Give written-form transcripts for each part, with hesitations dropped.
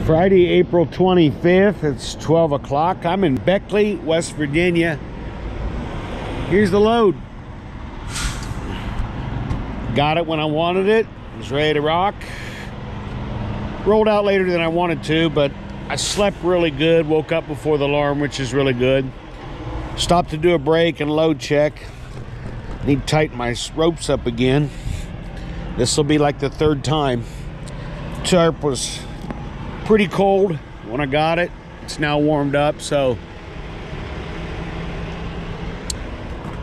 Friday, April 25th. It's 12 o'clock. I'm in Beckley, West Virginia. Here's the load. Got it when I wanted it. Was ready to rock. Rolled out later than I wanted to, but I slept really good. Woke up before the alarm, which is really good. Stopped to do a break and load check. Need to tighten my ropes up again. This will be like the third time. Tarp was pretty cold when I got it. It's now warmed up, so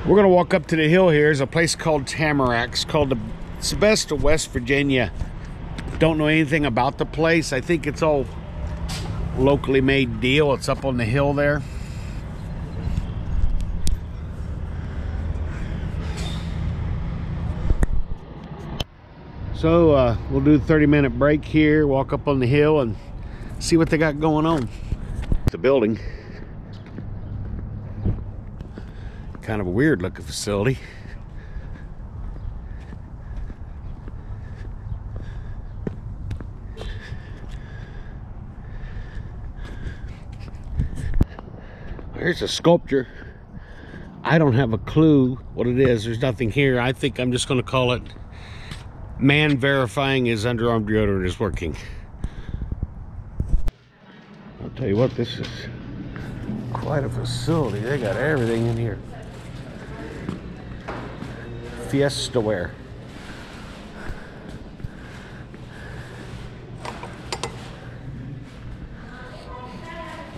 we're gonna walk up to the hill here. There's a place called Tamarack. It's the best of West Virginia. Don't know anything about the place. I think it's all locally made deal. It's up on the hill there. So we'll do a 30-minute break here, walk up on the hill and see what they got going on. The building. Kind of a weird looking facility. Here's a sculpture. I don't have a clue what it is. There's nothing here. I think I'm just going to call it man verifying his underarm deodorant is working. I'll tell you what, this is quite a facility. They got everything in here. Fiesta wear.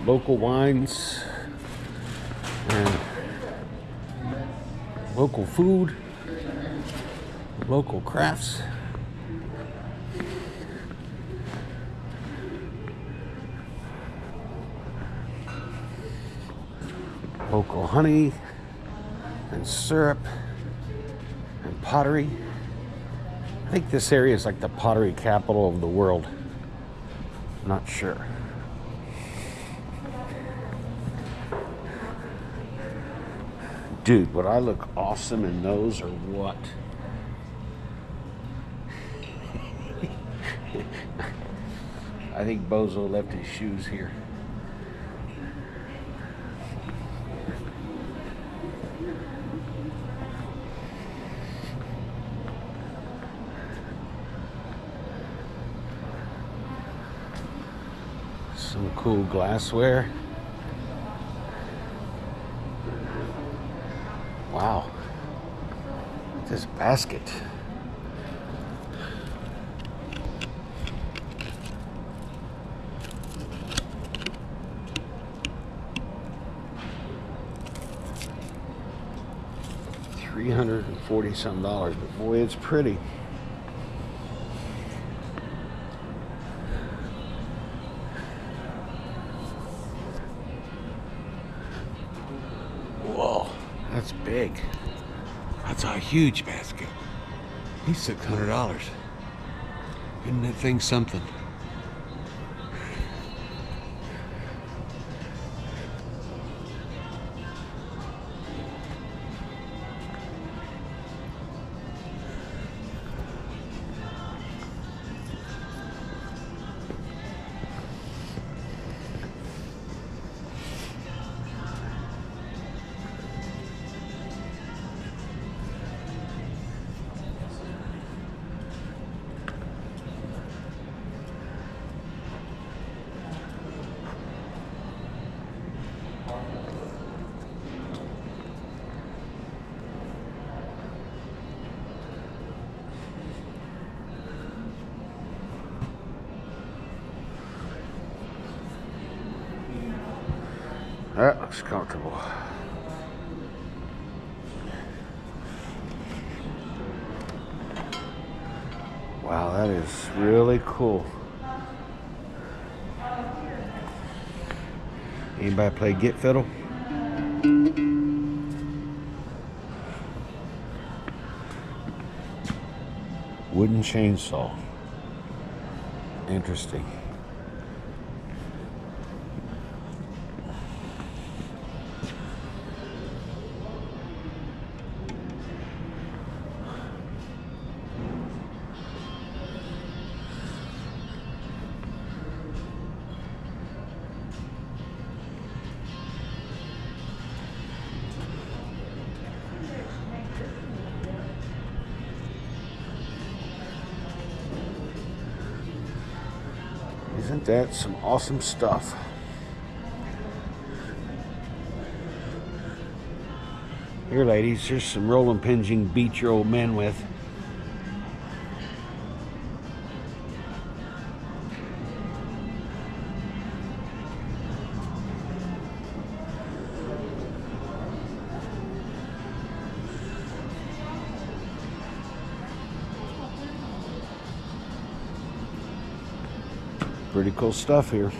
Local wines and local food, local crafts. Local honey and syrup and pottery. I think this area is like the pottery capital of the world. Not sure. Dude, would I look awesome in those or what? I think Bozo left his shoes here. Some cool glassware. Wow. This basket. $340 some, but boy, it's pretty. Whoa, that's big. That's a huge basket. He's $600. Isn't that thing something? That looks comfortable. Wow, that is really cool. Anybody play Get Fiddle? Wooden chainsaw. Interesting. Isn't that some awesome stuff? Here, ladies, here's some rolling pins you can beat your old men with. Pretty cool stuff here.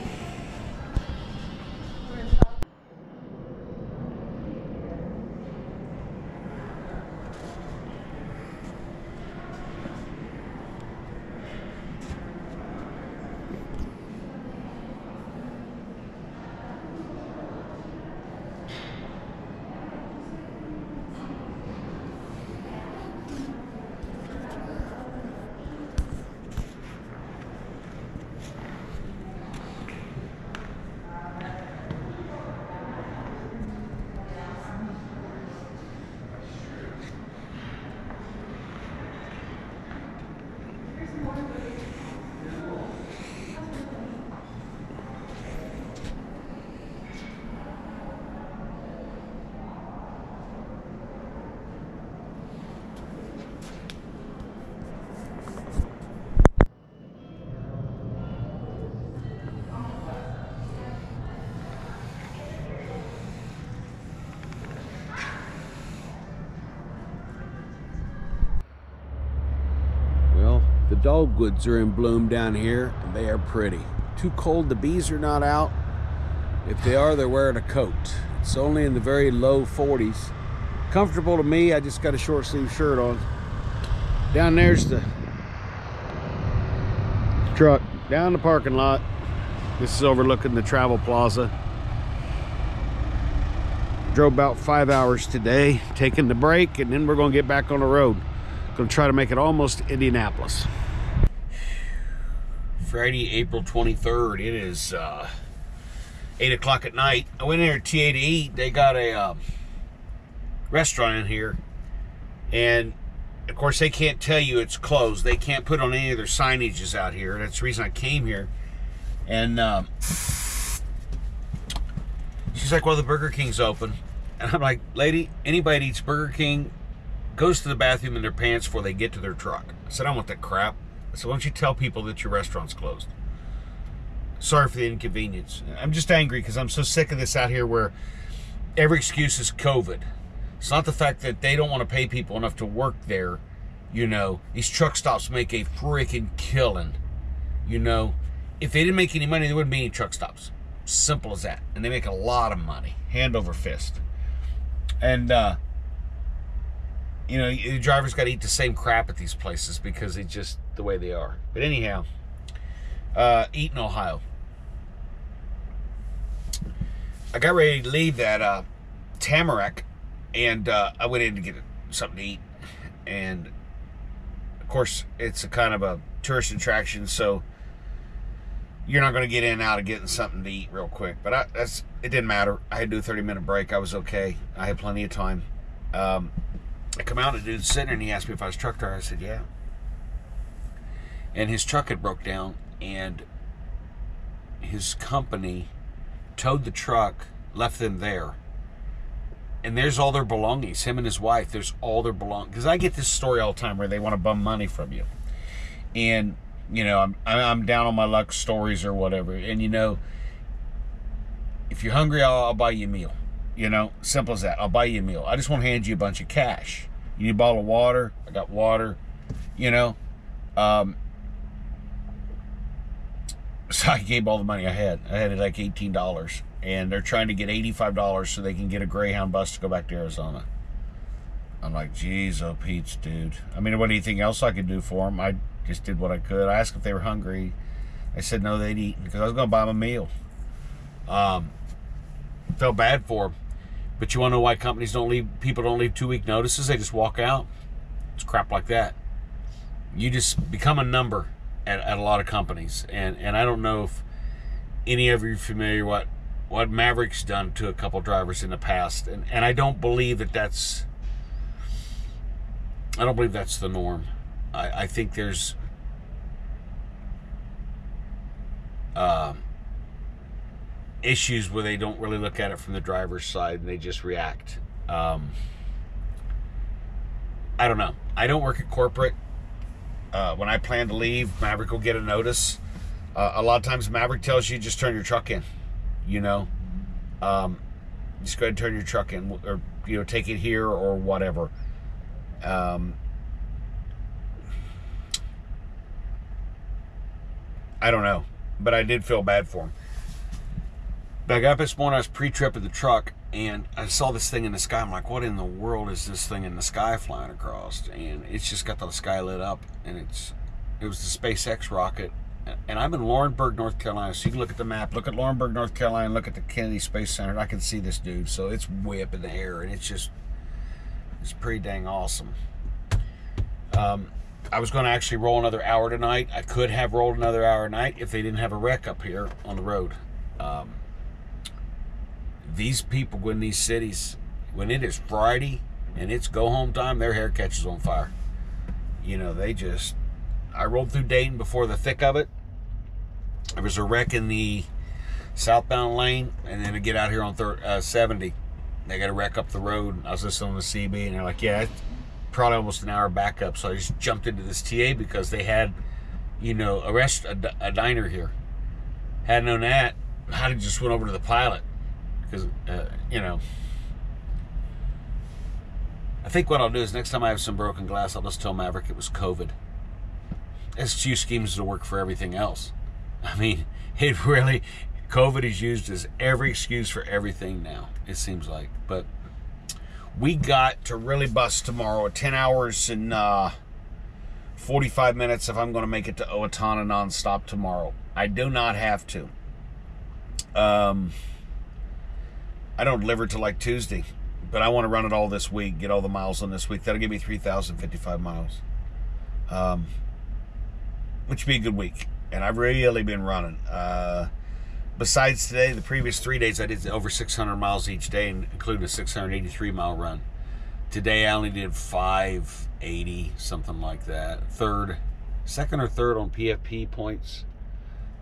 The dogwoods are in bloom down here, and they are pretty. Too cold, the bees are not out. If they are, they're wearing a coat. It's only in the very low 40s. Comfortable to me, I just got a short sleeve shirt on. Down there's the truck, down the parking lot. This is overlooking the travel plaza. Drove about 5 hours today, taking the break, and then we're gonna get back on the road. Gonna try to make it almost to Indianapolis. Friday, April 23rd. It is 8 o'clock at night. I went in there at TA to eat. They got a restaurant in here, and of course they can't tell you it's closed. They can't put on any of their signages out here. That's the reason I came here. And she's like, well, the Burger King's open. And I'm like, lady, anybody that eats Burger King goes to the bathroom in their pants before they get to their truck. I said, I don't want that crap. So why don't you tell people that your restaurant's closed? Sorry for the inconvenience. I'm just angry because I'm so sick of this out here where every excuse is COVID. It's not the fact that they don't want to pay people enough to work there. You know, these truck stops make a freaking killing. You know, if they didn't make any money, there wouldn't be any truck stops. Simple as that. And they make a lot of money, hand over fist. And, you know, the drivers got to eat the same crap at these places because it's just the way they are. But anyhow, Eaton, Ohio. I got ready to leave that Tamarack, and I went in to get something to eat. And, of course, it's a kind of a tourist attraction, so you're not going to get in and out of getting something to eat real quick. But it didn't matter. I had to do a 30-minute break. I was okay. I had plenty of time. I come out, and the dude's sitting there, and he asked me if I was a truck driver. I said, yeah. And his truck had broke down, and his company towed the truck, left them there. And there's all their belongings. Him and his wife, there's all their belongings. Because I get this story all the time where they want to bum money from you. And, you know, I'm down on my luck stories or whatever. And, you know, if you're hungry, I'll buy you a meal. You know, simple as that. I'll buy you a meal. I just want to hand you a bunch of cash. You need a bottle of water? I got water. You know, so I gave all the money I had. I had like $18. And they're trying to get $85 so they can get a Greyhound bus to go back to Arizona. I'm like, geez, oh, Pete's, dude. I mean, there wasn't anything else I could do for them. I just did what I could. I asked if they were hungry. I said no, they'd eat because I was going to buy them a meal. Felt bad for them. But you want to know why people don't leave 2-week notices? They just walk out. It's crap like that. You just become a number at a lot of companies. And I don't know if any of you are familiar what Maverick's done to a couple drivers in the past. And I don't believe that's the norm. I think there's issues where they don't really look at it from the driver's side and they just react. I don't know. I don't work at corporate. When I plan to leave, Maverick will get a notice. A lot of times Maverick tells you just turn your truck in, you know. Just go ahead and turn your truck in, or, you know, take it here or whatever. I don't know, but I did feel bad for him. But I got up this morning, I was pre-trip of the truck, and I saw this thing in the sky. I'm like, what in the world is this thing in the sky flying across? And it's just got the sky lit up, and it was the SpaceX rocket. And I'm in Laurinburg, North Carolina, so you can look at the map, look at Laurinburg, North Carolina, look at the Kennedy Space Center, and I can see this dude. So it's way up in the air, and it's pretty dang awesome. I was going to actually roll another hour tonight. I could have rolled another hour tonight if they didn't have a wreck up here on the road. These people in these cities, when it is Friday and it's go home time, their hair catches on fire. You know, I rolled through Dayton before the thick of it. There was a wreck in the southbound lane, and then to get out here on 70, they got a wreck up the road. I was listening on the CB, and they're like, yeah, it's probably almost an hour backup. So I just jumped into this TA because they had, you know, a diner here. Hadn't known that, I'd have just went over to the pilot. Because, you know, I think what I'll do is next time I have some broken glass, I'll just tell Maverick it was COVID. SQ schemes to work for everything else. I mean, it really, COVID is used as every excuse for everything now, it seems like. But we got to really bust tomorrow at 10 hours and 45 minutes if I'm going to make it to Owatonna nonstop tomorrow. I do not have to. I don't deliver till like Tuesday, but I want to run it all this week, get all the miles on this week. That'll give me 3,055 miles, which would be a good week. And I've really been running. Besides today, the previous 3 days, I did over 600 miles each day, including a 683-mile run. Today, I only did 580, something like that. Second or third on PFP points.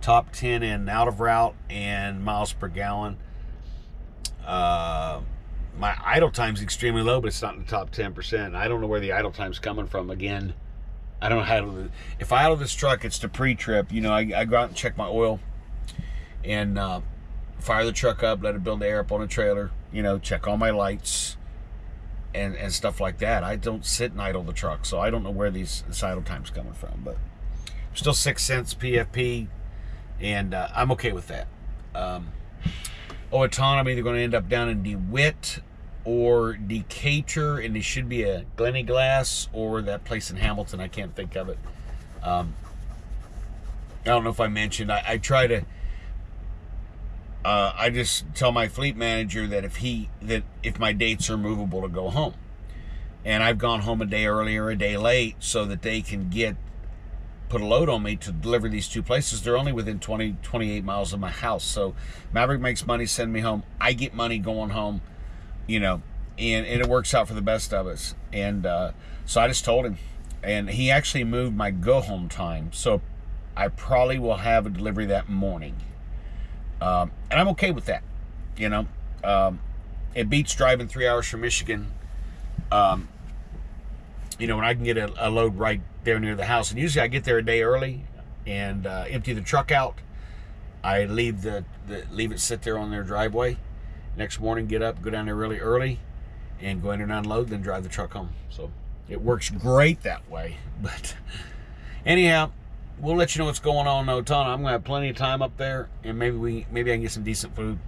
Top 10 in out of route and miles per gallon. My idle time's extremely low, but it's not in the top 10%. I don't know where the idle time's coming from. Again, I don't know how to. If I idle this truck, it's to pre-trip. You know, I go out and check my oil and fire the truck up, let it build the air up on a trailer. You know, check all my lights and stuff like that. I don't sit and idle the truck, so I don't know where this idle time's coming from. But still 6 cents PFP, and I'm okay with that. Owatonna, I'm either going to end up down in DeWitt or Decatur, and there should be a Glenny Glass or that place in Hamilton. I can't think of it. I don't know if I mentioned. I try to. I just tell my fleet manager that if my dates are movable to go home, and I've gone home a day early or a day late so that they can put a load on me to deliver these two places. They're only within 28 miles of my house. So Maverick makes money, send me home. I get money going home, you know, and it works out for the best of us. And so I just told him, and he actually moved my go home time. So I probably will have a delivery that morning. And I'm okay with that, you know. It beats driving 3 hours from Michigan, you know, when I can get a load right there near the house. And usually I get there a day early and empty the truck out. I leave it sit there on their driveway. Next morning, get up, go down there really early, and go in and unload, then drive the truck home. So it works great that way. But anyhow, we'll let you know what's going on in Owatonna. I'm gonna have plenty of time up there, and maybe I can get some decent food.